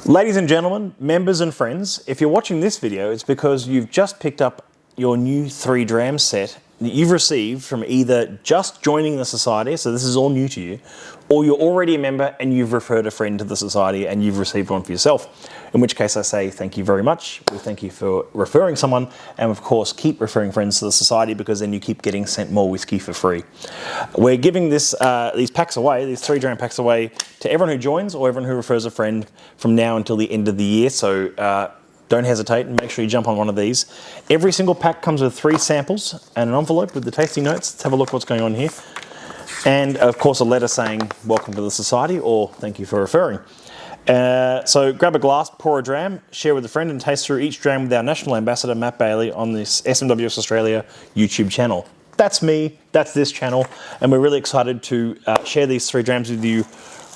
Ladies and gentlemen, members and friends, if you're watching this video, it's because you've just picked up your new Three-Dram set that you've received from either just joining the society, so this is all new to you, or you're already a member and you've referred a friend to the society and you've received one for yourself. In which case I say thank you very much. We thank you for referring someone, and of course keep referring friends to the society, because then you keep getting sent more whiskey for free. We're giving these packs away, these Three-Dram packs away, to everyone who joins or everyone who refers a friend from now until the end of the year. So don't hesitate and make sure you jump on one of these. Every single pack comes with 3 samples and an envelope with the tasting notes. Let's have a look what's going on here. And of course a letter saying welcome to the society or thank you for referring. So grab a glass, pour a dram, share with a friend and taste through each dram with our national ambassador Matt Bailey on this SMWS Australia YouTube channel. That's me, that's this channel, and we're really excited to share these 3 drams with you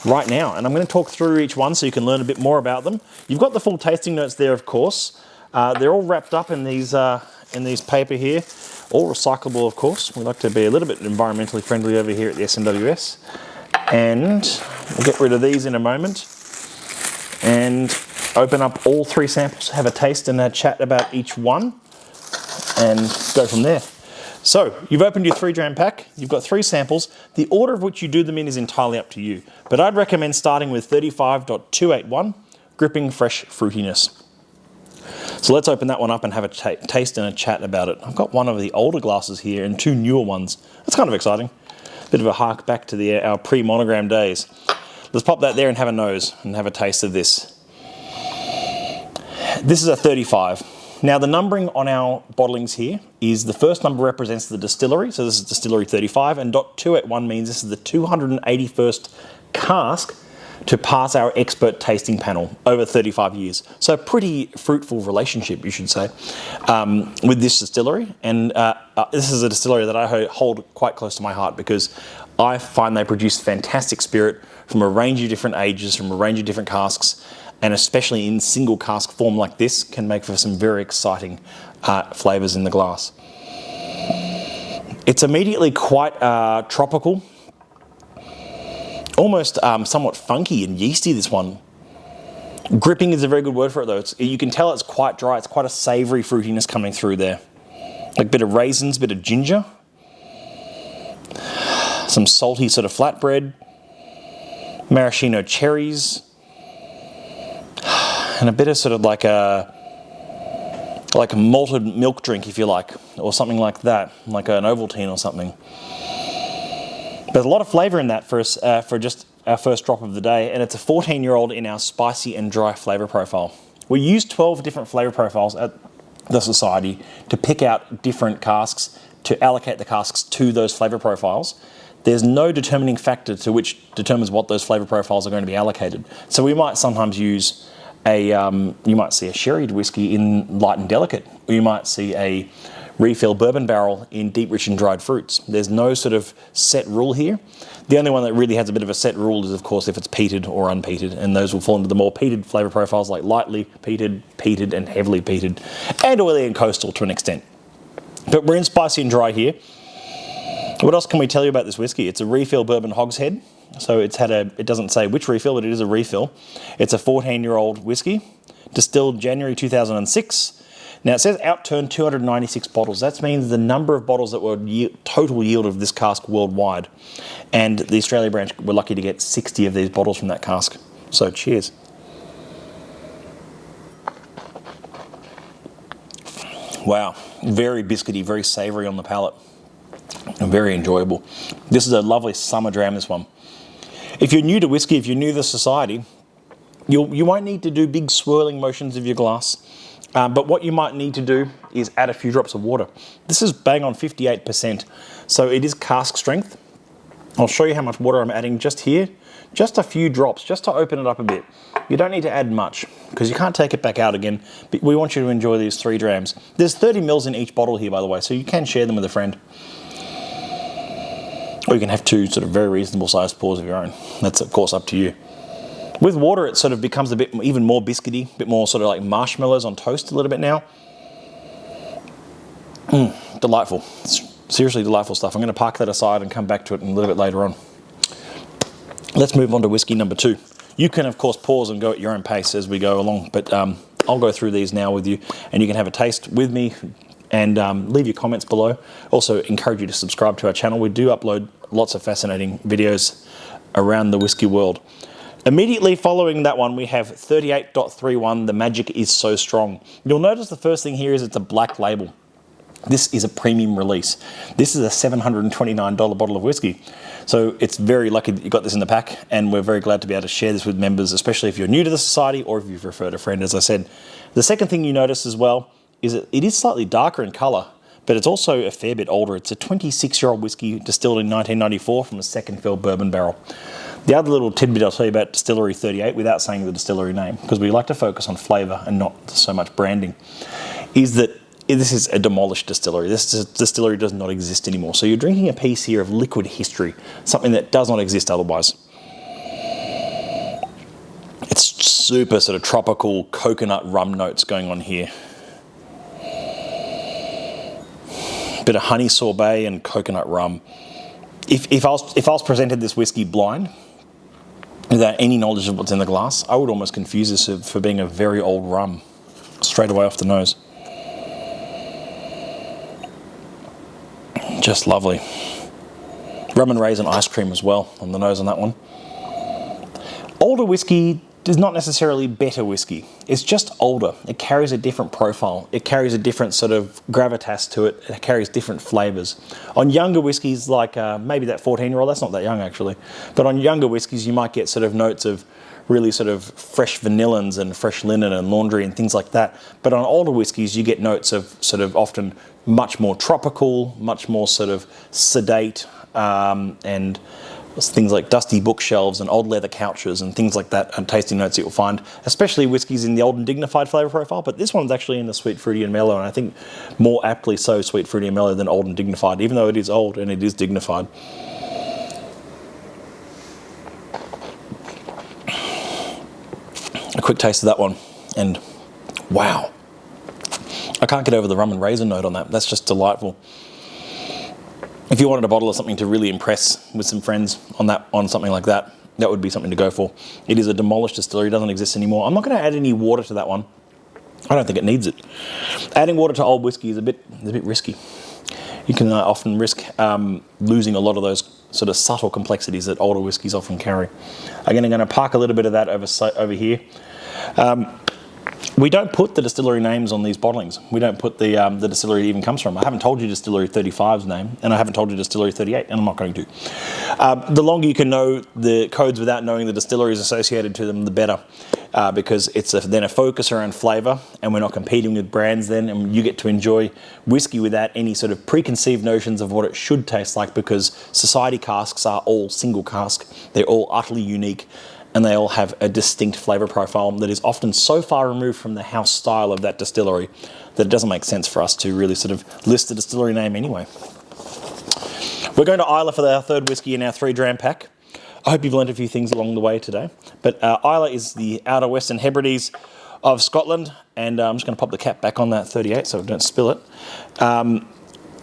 right now. And I'm going to talk through each one so you can learn a bit more about them. You've got the full tasting notes there, of course. They're all wrapped up in these paper here, all recyclable, of course. We like to be a little bit environmentally friendly over here at the SMWS. And we'll get rid of these in a moment and open up all 3 samples, have a taste and a chat about each one, and go from there. So you've opened your 3-dram pack, you've got 3 samples. The order of which you do them in is entirely up to you, but I'd recommend starting with 35.281, gripping fresh fruitiness. So let's open that one up and have a taste and a chat about it. I've got one of the older glasses here and 2 newer ones. That's kind of exciting. Bit of a hark back to our pre-monogram days. Let's pop that there and have a nose and have a taste of this. This is a 35. Now the numbering on our bottlings here is the first number represents the distillery, so this is distillery 35, and .281 means this is the 281st cask to pass our expert tasting panel over 35 years. So a pretty fruitful relationship, you should say, with this distillery. And this is a distillery that I hold quite close to my heart, because I find they produce fantastic spirit from a range of different ages, from a range of different casks, and especially in single cask form like this can make for some very exciting flavours in the glass. It's immediately quite tropical, almost somewhat funky and yeasty, this one. Gripping is a very good word for it though. You can tell it's quite dry, it's quite a savoury fruitiness coming through there. Like a bit of raisins, a bit of ginger, some salty sort of flatbread, maraschino cherries, and a bit of sort of like a malted milk drink, if you like, or something like that, like an Ovaltine or something. There's a lot of flavour in that for just our first drop of the day, and it's a 14-year-old in our spicy and dry flavour profile. We use 12 different flavour profiles at the society to pick out different casks, to allocate the casks to those flavour profiles. There's no determining factor to which determines what those flavour profiles are going to be allocated. So we might sometimes use you might see a sherried whiskey in light and delicate, or you might see a refill bourbon barrel in deep, rich and dried fruits. There's no sort of set rule here. The only one that really has a bit of a set rule is, of course, if it's peated or unpeated, and those will fall into the more peated flavour profiles, like lightly peated, peated and heavily peated, and oily and coastal to an extent. But we're in spicy and dry here. What else can we tell you about this whiskey? It's a refill bourbon hogshead. So it doesn't say which refill, but it is a refill. It's a 14-year-old whiskey, distilled January 2006. Now it says outturned 296 bottles. That means the number of bottles that were total yield of this cask worldwide. And the Australia branch were lucky to get 60 of these bottles from that cask. So cheers. Wow, very biscuity, very savoury on the palate, and very enjoyable. This is a lovely summer dram, this one. If you're new to whiskey, if you're new to the society, you won't need to do big swirling motions of your glass, but what you might need to do is add a few drops of water. This is bang on 58%, so it is cask strength. I'll show you how much water I'm adding just here, just a few drops, just to open it up a bit. You don't need to add much, because you can't take it back out again, but we want you to enjoy these 3 drams. There's 30 mils in each bottle here, by the way, so you can share them with a friend. Or you can have 2 sort of very reasonable sized pours of your own. That's of course up to you. With water, it sort of becomes a bit even more biscuity, a bit more sort of like marshmallows on toast a little bit now. Delightful. It's seriously delightful stuff. I'm going to park that aside and come back to it a little bit later on. Let's move on to whiskey number 2. You can, of course, pause and go at your own pace as we go along, but I'll go through these now with you, and you can have a taste with me and leave your comments below. Also, encourage you to subscribe to our channel. We do upload lots of fascinating videos around the whiskey world. Immediately following that one, we have 38.31, The Magic Is So Strong. You'll notice the first thing here is it's a black label. This is a premium release. This is a $729 bottle of whiskey. So it's very lucky that you got this in the pack, and we're very glad to be able to share this with members, especially if you're new to the society or if you've referred a friend, as I said. The second thing you notice as well is that it is slightly darker in colour, but it's also a fair bit older. It's a 26-year-old whiskey distilled in 1994 from a second fill bourbon barrel. The other little tidbit I'll tell you about Distillery 38, without saying the distillery name, because we like to focus on flavour and not so much branding, is that this is a demolished distillery. This distillery does not exist anymore. So you're drinking a piece here of liquid history, something that does not exist otherwise. It's super sort of tropical coconut rum notes going on here. Bit of honey sorbet and coconut rum. If I was presented this whiskey blind, without any knowledge of what's in the glass, I would almost confuse this for being a very old rum, straight away off the nose. Just lovely. Rum and raisin ice cream as well on the nose on that one. Older whiskey is not necessarily better whiskey. It's just older. It carries a different profile. It carries a different sort of gravitas to it. It carries different flavours. On younger whiskies, like maybe that 14-year-old, that's not that young actually, but on younger whiskies you might get sort of notes of really sort of fresh vanillins and fresh linen and laundry and things like that. But on older whiskies you get notes of sort of often much more tropical, much more sort of sedate, and things like dusty bookshelves and old leather couches and things like that, and tasting notes that you'll find, especially whiskies in the old and dignified flavour profile. But this one's actually in the sweet, fruity and mellow, and I think more aptly so sweet, fruity and mellow than old and dignified, even though it is old and it is dignified. A quick taste of that one, and wow. I can't get over the rum and raisin note on that. That's just delightful. If you wanted a bottle of something to really impress with some friends on something like that, that would be something to go for. It is a demolished distillery, doesn't exist anymore. I'm not going to add any water to that one. I don't think it needs it. Adding water to old whiskey is a bit risky. You can often risk losing a lot of those sort of subtle complexities that older whiskies often carry. Again, I'm going to park a little bit of that over here. We don't put the distillery names on these bottlings. We don't put the distillery it even comes from. I haven't told you Distillery 35's name, and I haven't told you Distillery 38, and I'm not going to. The longer you can know the codes without knowing the distilleries associated to them, the better, because it's then a focus around flavour, and we're not competing with brands then, and you get to enjoy whiskey without any sort of preconceived notions of what it should taste like, because society casks are all single cask. They're all utterly unique, and they all have a distinct flavour profile that is often so far removed from the house style of that distillery that it doesn't make sense for us to really sort of list the distillery name anyway. We're going to Isla for our third whiskey in our 3-dram pack. I hope you've learned a few things along the way today. But Isla is the outer Western Hebrides of Scotland, and I'm just going to pop the cap back on that 38 so I don't spill it.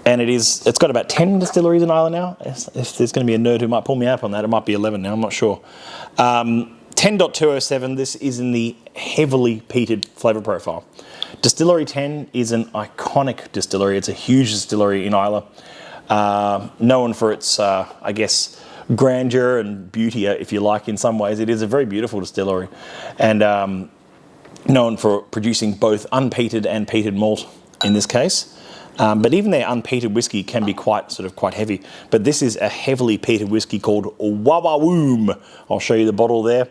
And it's got about 10 distilleries in Isla now. If there's going to be a nerd who might pull me up on that, it might be 11 now, I'm not sure. 10.207, this is in the heavily peated flavour profile. Distillery 10 is an iconic distillery. It's a huge distillery in Isla, known for its, I guess, grandeur and beauty, if you like, in some ways. It is a very beautiful distillery, and known for producing both unpeated and peated malt in this case. But even their unpeated whiskey can be quite heavy. But this is a heavily peated whiskey called Wawawoom. I'll show you the bottle there.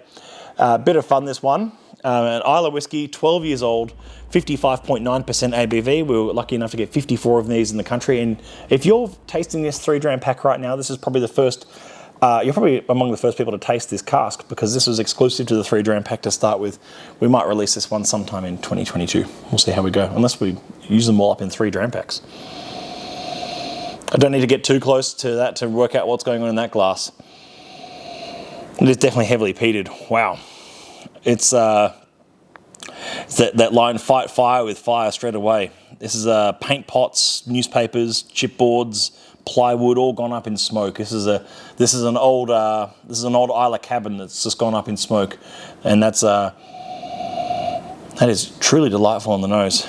Bit of fun, this one. An Isla whiskey, 12 years old, 55.9% ABV. We were lucky enough to get 54 of these in the country. And if you're tasting this 3-dram pack right now, this is probably the first. You're probably among the first people to taste this cask, because this was exclusive to the 3-dram pack to start with. We might release this one sometime in 2022. We'll see how we go, unless we use them all up in 3-dram packs. I don't need to get too close to that to work out what's going on in that glass. It is definitely heavily peated. Wow. It's that line, fight fire with fire straight away. This is paint pots, newspapers, chipboards, plywood, all gone up in smoke. This is an old Isla cabin that's just gone up in smoke, and that is truly delightful on the nose.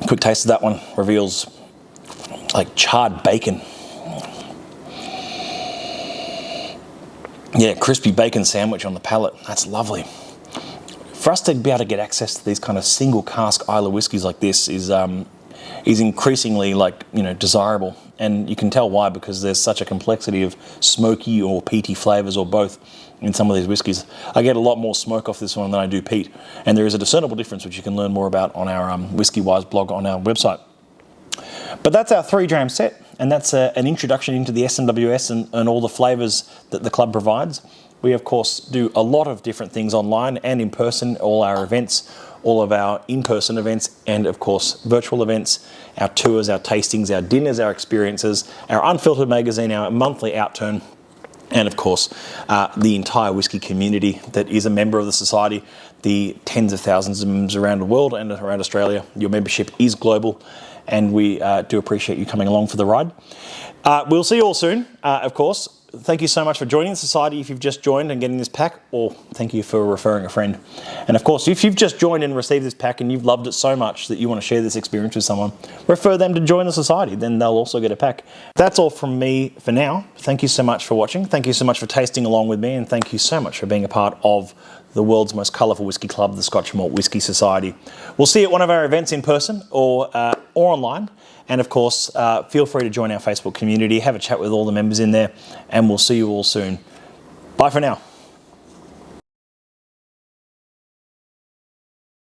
Quick taste of that one reveals like charred bacon. Yeah, crispy bacon sandwich on the palate. That's lovely. For us to be able to get access to these kind of single cask Isla whiskies like this is increasingly desirable, and you can tell why, because there's such a complexity of smoky or peaty flavours or both in some of these whiskies. I get a lot more smoke off this one than I do peat, and there is a discernible difference which you can learn more about on our Whiskey Wise blog on our website. But that's our 3-dram set, and that's an introduction into the SMWS and all the flavours that the club provides. We, of course, do a lot of different things online and in person, all our events, all of our in-person events, and, of course, virtual events, our tours, our tastings, our dinners, our experiences, our Unfiltered magazine, our monthly outturn, and, of course, the entire whisky community that is a member of the society, the tens of thousands of members around the world and around Australia. Your membership is global, and we do appreciate you coming along for the ride. We'll see you all soon, of course. Thank you so much for joining the society if you've just joined and getting this pack, or thank you for referring a friend. And of course, if you've just joined and received this pack and you've loved it so much that you want to share this experience with someone, refer them to join the society, then they'll also get a pack. That's all from me for now. Thank you so much for watching. Thank you so much for tasting along with me, and thank you so much for being a part of the world's most colourful whisky club, the Scotch Malt Whisky Society. We'll see you at one of our events in person or online. And of course, feel free to join our Facebook community, have a chat with all the members in there, and we'll see you all soon. Bye for now.